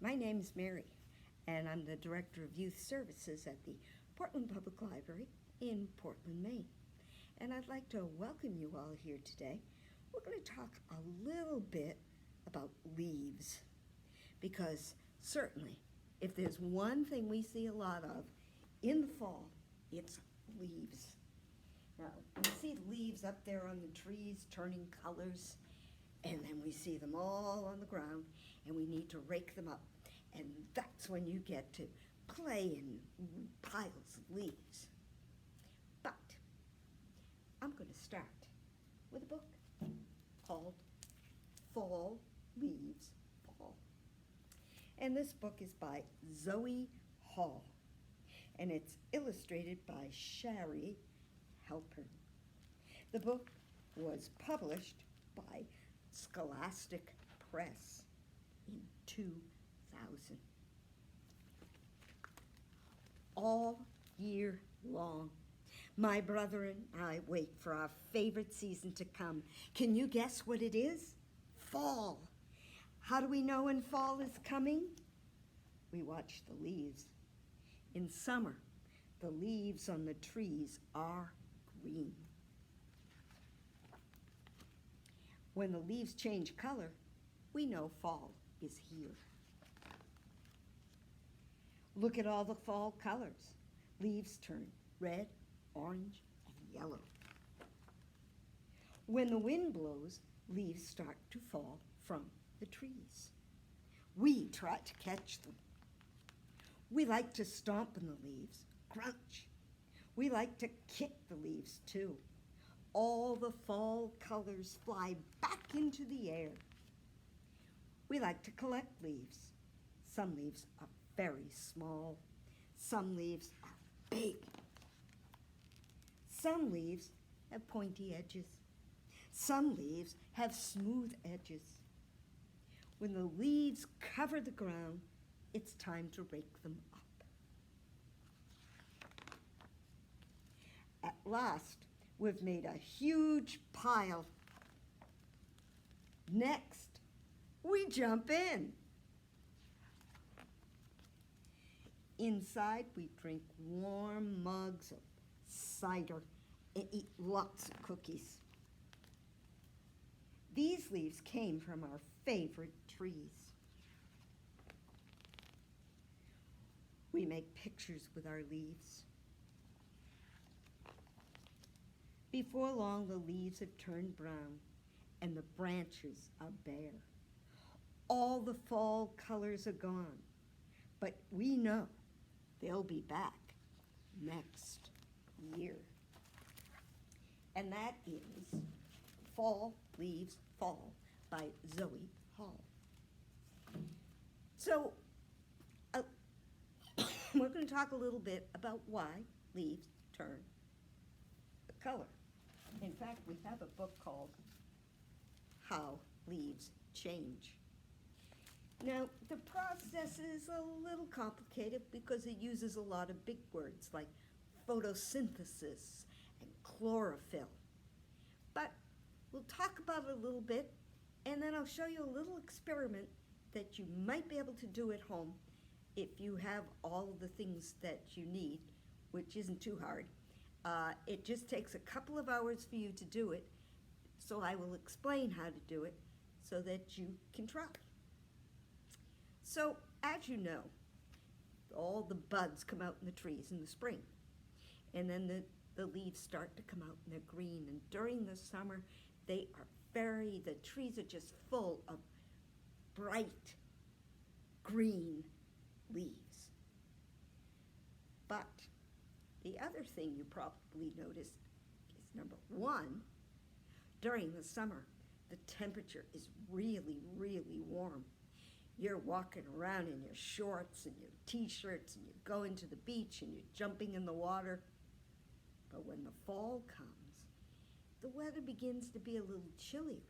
My name is Mary, and I'm the Director of Youth Services at the Portland Public Library in Portland, Maine. And I'd like to welcome you all here today. We're going to talk a little bit about leaves, because certainly if there's one thing we see a lot of in the fall, it's leaves. Now, we see leaves up there on the trees turning colors, and then we see them all on the ground, and we need to rake them up. And that's when you get to play in piles of leaves. But I'm going to start with a book called Fall Leaves Fall. And this book is by Zoe Hall, and it's illustrated by Shari Halpern. The book was published by Scholastic Press in 2000. All year long, my brother and I wait for our favorite season to come. Can you guess what it is? Fall. How do we know when fall is coming? We watch the leaves. In summer, the leaves on the trees are green. When the leaves change color, we know fall is here. Look at all the fall colors. Leaves turn red, orange, and yellow. When the wind blows, leaves start to fall from the trees. We try to catch them. We like to stomp in the leaves, crunch. We like to kick the leaves too. All the fall colors fly back into the air. We like to collect leaves. Some leaves are very small. Some leaves are big. Some leaves have pointy edges. Some leaves have smooth edges. When the leaves cover the ground, it's time to rake them up. At last, we've made a huge pile. Next, we jump in. Inside, we drink warm mugs of cider and eat lots of cookies. These leaves came from our favorite trees. We make pictures with our leaves. Before long, the leaves have turned brown and the branches are bare. All the fall colors are gone, but we know they'll be back next year. And that is Fall Leaves Fall by Zoe Hall. So we're going to talk a little bit about why leaves turn the color. In fact, we have a book called How Leaves Change. Now, the process is a little complicated because it uses a lot of big words like photosynthesis and chlorophyll. But we'll talk about it a little bit, and then I'll show you a little experiment that you might be able to do at home if you have all of the things that you need, which isn't too hard. It just takes a couple of hours for you to do it, so I will explain how to do it so that you can try. So, as you know, all the buds come out in the trees in the spring, and then the leaves start to come out and they're green, and during the summer the trees are just full of bright green leaves. But the other thing you probably noticed is, number one, during the summer, the temperature is really, really warm. You're walking around in your shorts and your t-shirts, and you're going to the beach and you're jumping in the water. But when the fall comes, the weather begins to be a little chillier,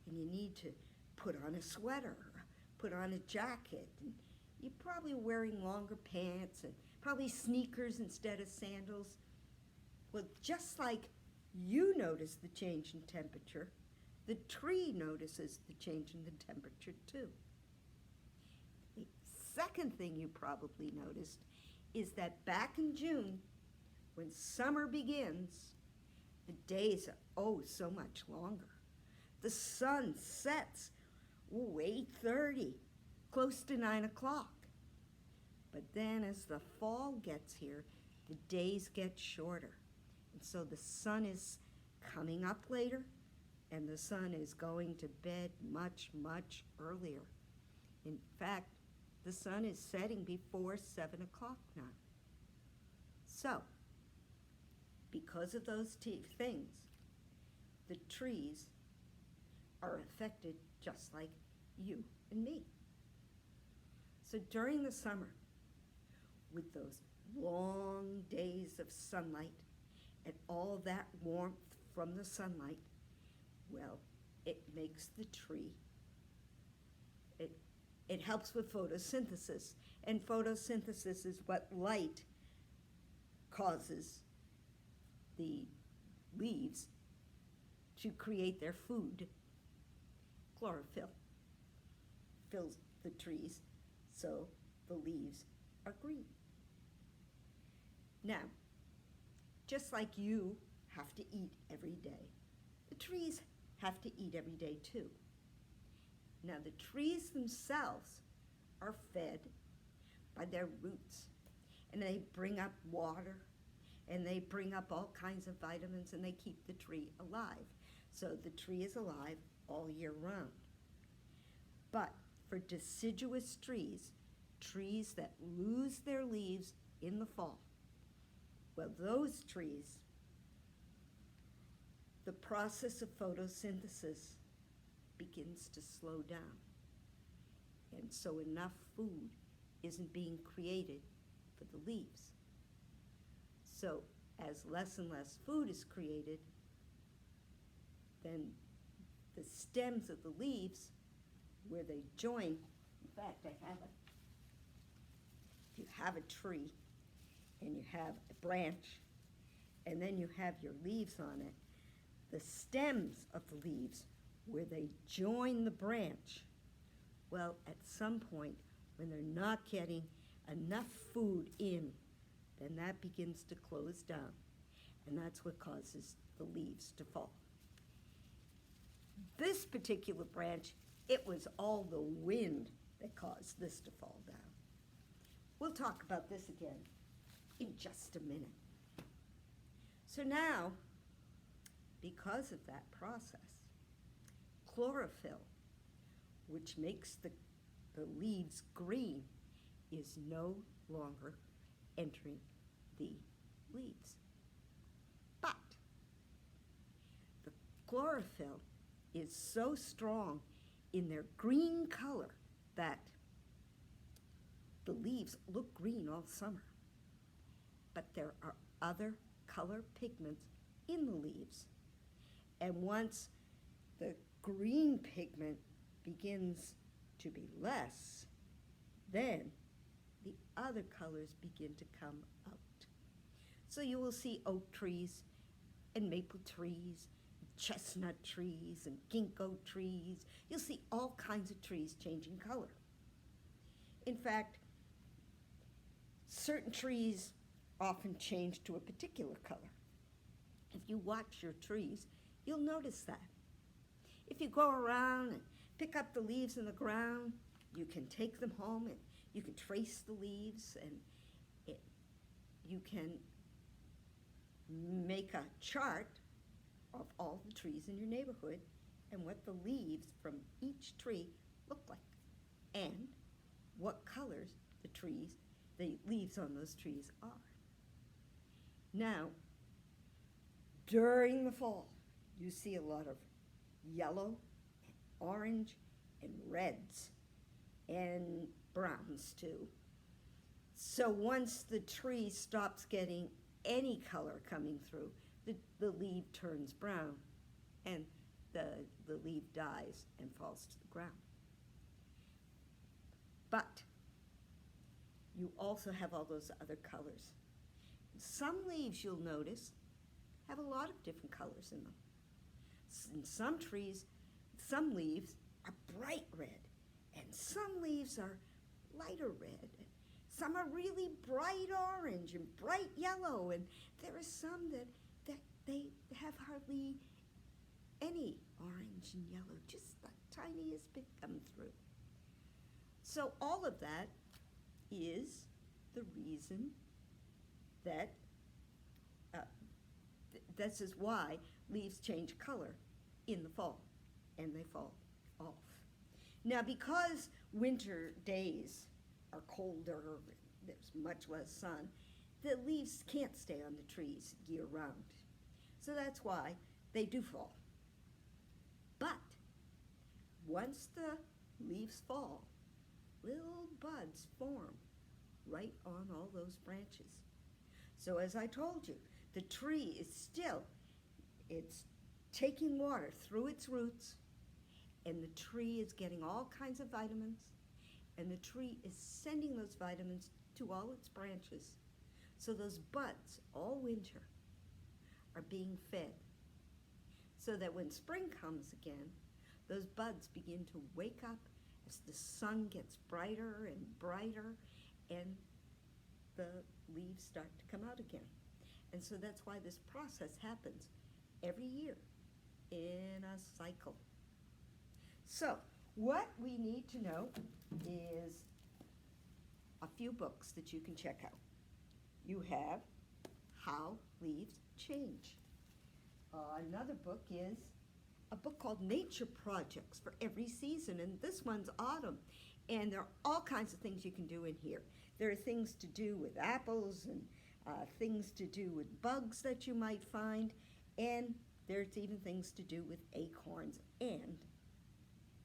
and you need to put on a sweater or put on a jacket, and you're probably wearing longer pants and probably sneakers instead of sandals. Well, just like you notice the change in temperature, the tree notices the change in the temperature too. second thing you probably noticed is that back in June, when summer begins, the days are oh so much longer. The sun sets 8:30, close to 9 o'clock. But then as the fall gets here, the days get shorter. And so the sun is coming up later, and the sun is going to bed much, much earlier. In fact, the sun is setting before 7 o'clock now. So, because of those things, the trees are affected just like you and me. So during the summer, with those long days of sunlight and all that warmth from the sunlight, well, it makes the tree. It helps with photosynthesis, and photosynthesis is what light causes the leaves to create their food. Chlorophyll fills the trees, so the leaves are green. Now, just like you have to eat every day, the trees have to eat every day too. Now, the trees themselves are fed by their roots, and they bring up water, and they bring up all kinds of vitamins, and they keep the tree alive. So the tree is alive all year round. But for deciduous trees, trees that lose their leaves in the fall, well, those trees, the process of photosynthesis begins to slow down. And so enough food isn't being created for the leaves. So as less and less food is created, then the stems of the leaves, where they join, in fact, if you have a tree and you have a branch and then you have your leaves on it, the stems of the leaves, where they join the branch, well, at some point, when they're not getting enough food in, then that begins to close down, and that's what causes the leaves to fall. This particular branch, it was all the wind that caused this to fall down. We'll talk about this again in just a minute. So now, because of that process, chlorophyll, which makes the leaves green, is no longer entering the leaves. But the chlorophyll is so strong in their green color that the leaves look green all summer. But there are other color pigments in the leaves. And once the green pigment begins to be less, then the other colors begin to come out. So you will see oak trees and maple trees, chestnut trees and ginkgo trees. You'll see all kinds of trees changing color. In fact, certain trees often change to a particular color. If you watch your trees, you'll notice that. If you go around and pick up the leaves in the ground, you can take them home and you can trace the leaves, and you can make a chart of all the trees in your neighborhood and what the leaves from each tree look like and what colors the leaves on those trees are. Now, during the fall, you see a lot of yellow, and orange, and reds, and browns too. So once the tree stops getting any color coming through, the leaf turns brown, and the leaf dies and falls to the ground. But you also have all those other colors. Some leaves, you'll notice, have a lot of different colors in them. In some trees, some leaves are bright red, and some leaves are lighter red. Some are really bright orange and bright yellow, and there are some that they have hardly any orange and yellow, just the tiniest bit come through. So all of that is the reason that this is why leaves change color in the fall, and they fall off. Now, because winter days are colder, there's much less sun, the leaves can't stay on the trees year-round. So that's why they do fall. But once the leaves fall, little buds form right on all those branches. So as I told you, the tree is still, it's taking water through its roots, and the tree is getting all kinds of vitamins, and the tree is sending those vitamins to all its branches. So those buds all winter are being fed, so that when spring comes again, those buds begin to wake up as the sun gets brighter and brighter, and the leaves start to come out again. And so that's why this process happens every year in a cycle. So what we need to know is a few books that you can check out. You have How Leaves Change. Another book is a book called Nature Projects for every season, and this one's autumn. And there are all kinds of things you can do in here. There are things to do with apples and things to do with bugs that you might find, and there's even things to do with acorns and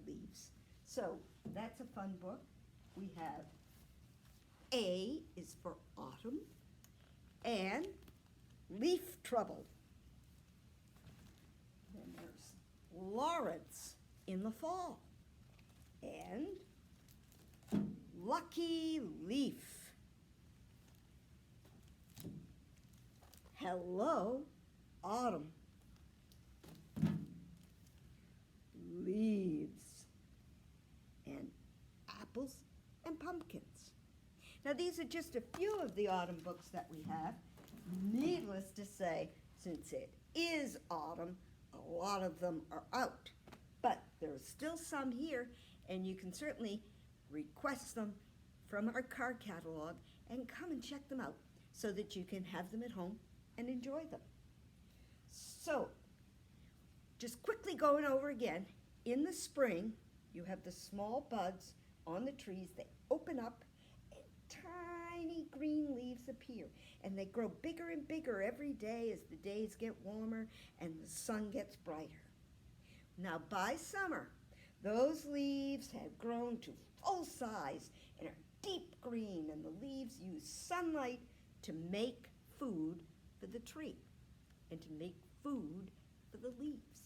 leaves. So that's a fun book. We have A is for autumn and leaf trouble. Then there's Lawrence in the fall and lucky leaf. Hello, autumn. Leaves and apples and pumpkins. Now these are just a few of the autumn books that we have. Needless to say, since it is autumn, a lot of them are out. But there's still some here, and you can certainly request them from our card catalog and come and check them out so that you can have them at home and enjoy them. So, just quickly going over again, in the spring, you have the small buds on the trees. They open up and tiny green leaves appear, and they grow bigger and bigger every day as the days get warmer and the sun gets brighter. Now, by summer, those leaves have grown to full size and are deep green, and the leaves use sunlight to make food for the tree and to make food for the leaves.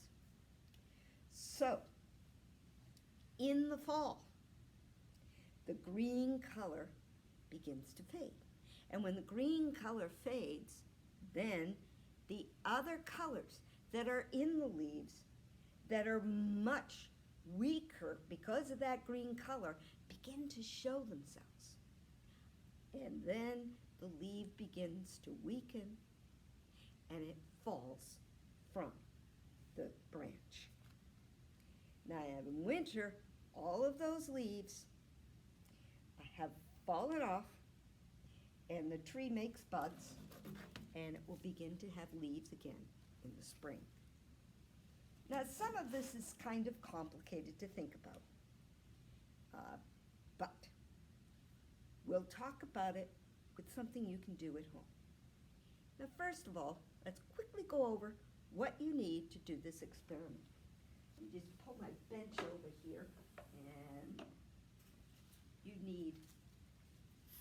So, in the fall, the green color begins to fade. And when the green color fades, then the other colors that are in the leaves that are much weaker because of that green color begin to show themselves. And then the leaf begins to weaken and it falls from the branch. Now in winter, all of those leaves have fallen off and the tree makes buds and it will begin to have leaves again in the spring. Now some of this is kind of complicated to think about, but we'll talk about it with something you can do at home. Now first of all, let's quickly go over what you need to do this experiment. Let me just pull my bench over here, and you need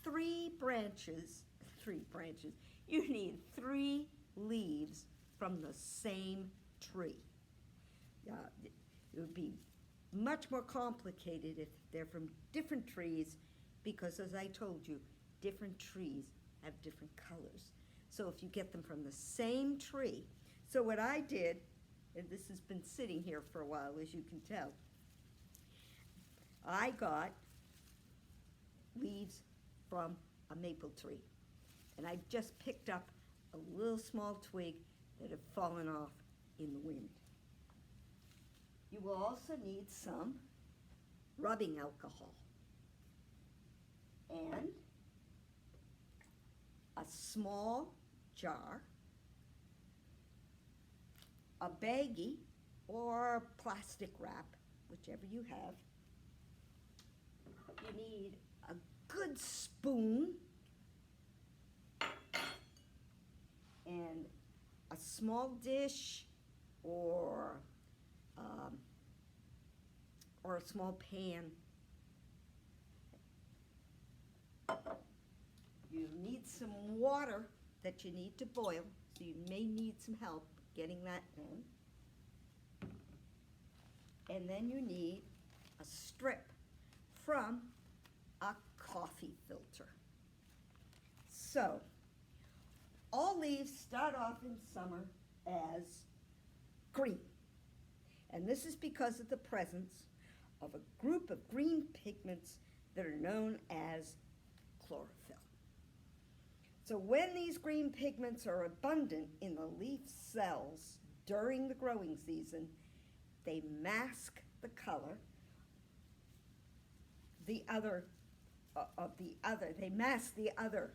three branches, you need 3 leaves from the same tree. It would be much more complicated if they're from different trees because, as I told you, different trees have different colors. So if you get them from the same tree, so what I did, and this has been sitting here for a while, as you can tell, I got leaves from a maple tree. And I just picked up a little small twig that had fallen off in the wind. You will also need some rubbing alcohol and a small jar, a baggie or plastic wrap, whichever you have. You need a good spoon and a small dish or a small pan. You need some water that you need to boil, so you may need some help getting that done. And then you need a strip from a coffee filter. So, all leaves start off in summer as green. And this is because of the presence of a group of green pigments that are known as chlorophyll. So when these green pigments are abundant in the leaf cells during the growing season, they mask the color they mask the other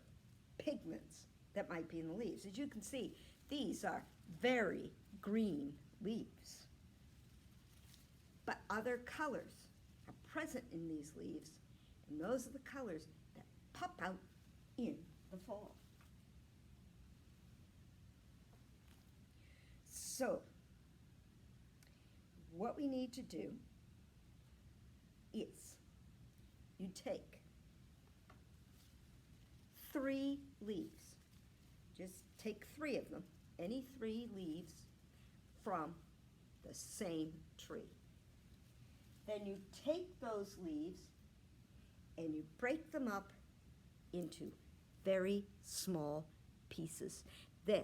pigments that might be in the leaves. As you can see, these are very green leaves. But other colors are present in these leaves, and those are the colors that pop out in the fall. So, what we need to do is you take 3 leaves. Just take 3 of them, any 3 leaves from the same tree. Then you take those leaves and you break them up into very small pieces. Then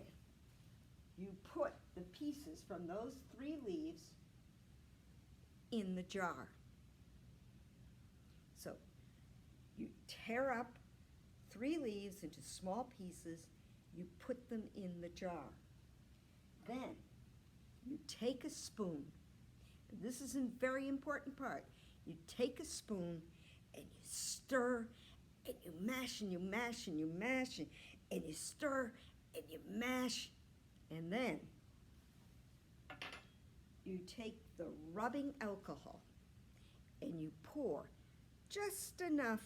you put the pieces from those 3 leaves in the jar. So you tear up 3 leaves into small pieces, you put them in the jar. Then you take a spoon, and this is a very important part. You take a spoon and you stir and you mash and you mash and you mash and you stir and you mash, and then you take the rubbing alcohol and you pour just enough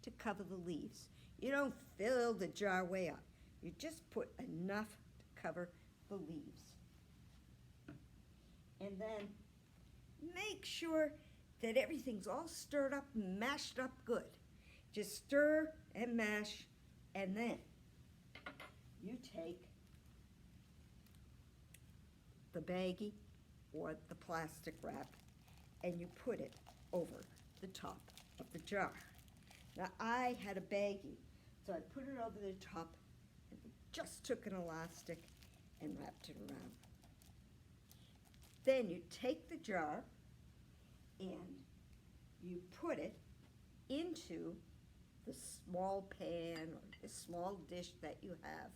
to cover the leaves. You don't fill the jar way up. You just put enough to cover the leaves. And then make sure that everything's all stirred up and mashed up good. Just stir and mash, and then you take the baggie or the plastic wrap and you put it over the top of the jar. Now I had a baggie, so I put it over the top and just took an elastic and wrapped it around. Then you take the jar and you put it into the small pan or the small dish that you have.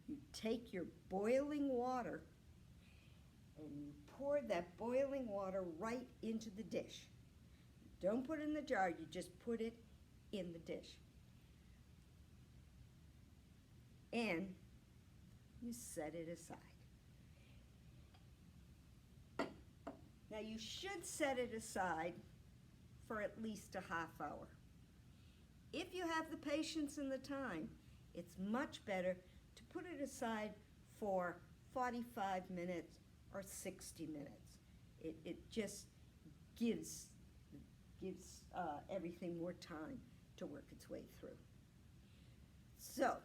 You take your boiling water and you pour that boiling water right into the dish. Don't put it in the jar, you just put it in the dish. And you set it aside. Now you should set it aside for at least a half hour. If you have the patience and the time, it's much better to put it aside for 45 minutes or 60 minutes. It just gives everything more time to work its way through. So,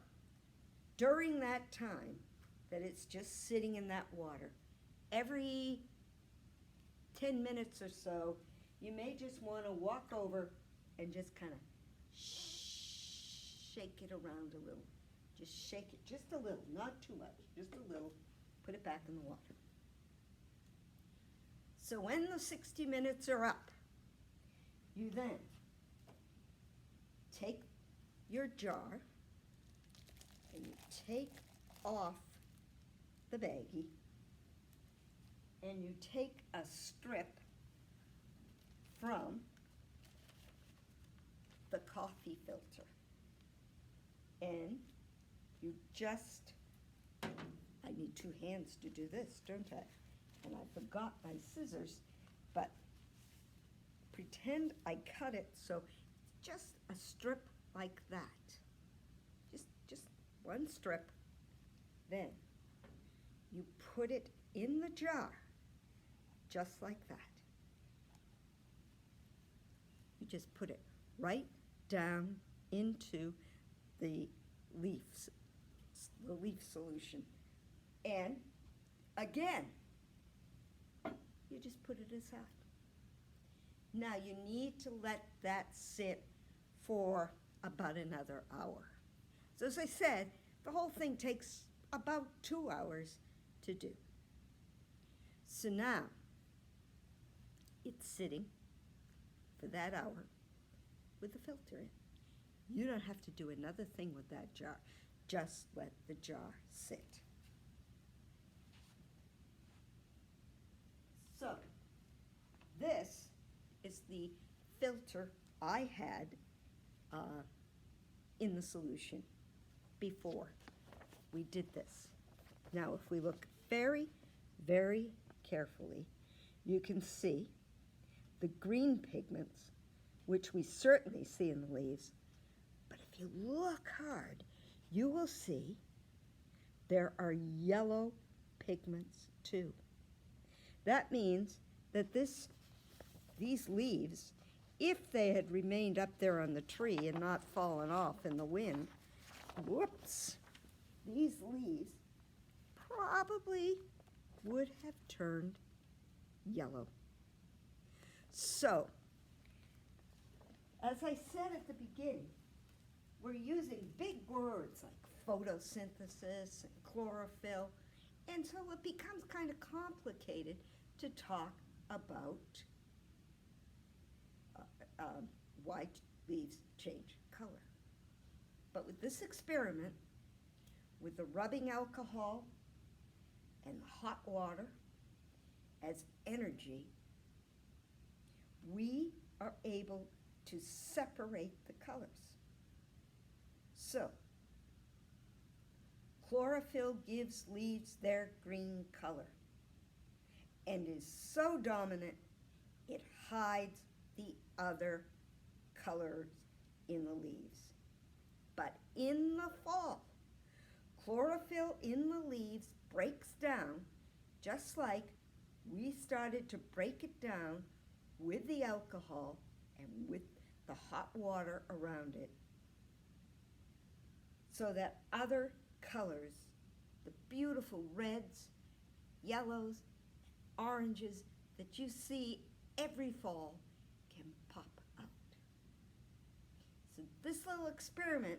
during that time that it's just sitting in that water, every 10 minutes or so, you may just want to walk over and just kind of shake it around a little. Just shake it just a little, not too much, just a little. Put it back in the water. So when the 60 minutes are up, you then take your jar and you take off the baggie and you take a strip from the coffee filter and you just, I need two hands to do this, don't I? And I forgot my scissors, but pretend I cut it so it's just a strip like that. Just one strip. Then you put it in the jar, just like that. You just put it right down into the leaf solution. And again, you just put it aside. Now you need to let that sit for about another hour. So as I said, the whole thing takes about 2 hours to do. So now it's sitting for that hour with the filter in. You don't have to do another thing with that jar. Just let the jar sit. So this is the filter I had in the solution before we did this. Now if we look very, very carefully, you can see the green pigments, which we certainly see in the leaves, but if you look hard, you will see there are yellow pigments too. That means that these leaves, if they had remained up there on the tree and not fallen off in the wind, whoops, these leaves probably would have turned yellow. So, as I said at the beginning, we're using big words like photosynthesis and chlorophyll, and so it becomes kind of complicated to talk about why leaves change color. But with this experiment, with the rubbing alcohol and the hot water as energy, we are able to separate the colors. So, chlorophyll gives leaves their green color and is so dominant it hides the other colors in the leaves. But in the fall, chlorophyll in the leaves breaks down just like we started to break it down with the alcohol and with the hot water around it, so that other colors, the beautiful reds, yellows, oranges that you see every fall, can pop out. So this little experiment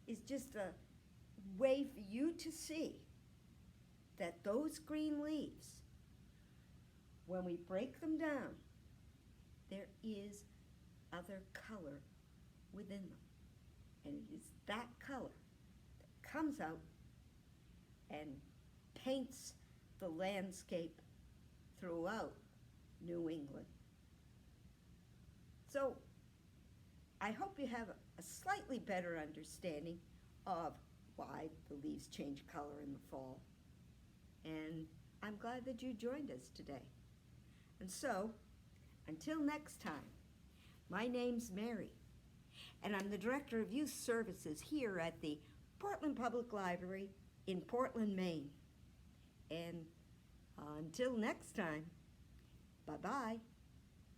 is just a way for you to see that those green leaves, when we break them down, there is other color within them. And it is that color that comes out and paints the landscape throughout New England. So I hope you have a slightly better understanding of why the leaves change color in the fall. And I'm glad that you joined us today. And so, until next time, my name's Mary, and I'm the Director of Youth Services here at the Portland Public Library in Portland, Maine. And until next time, bye-bye.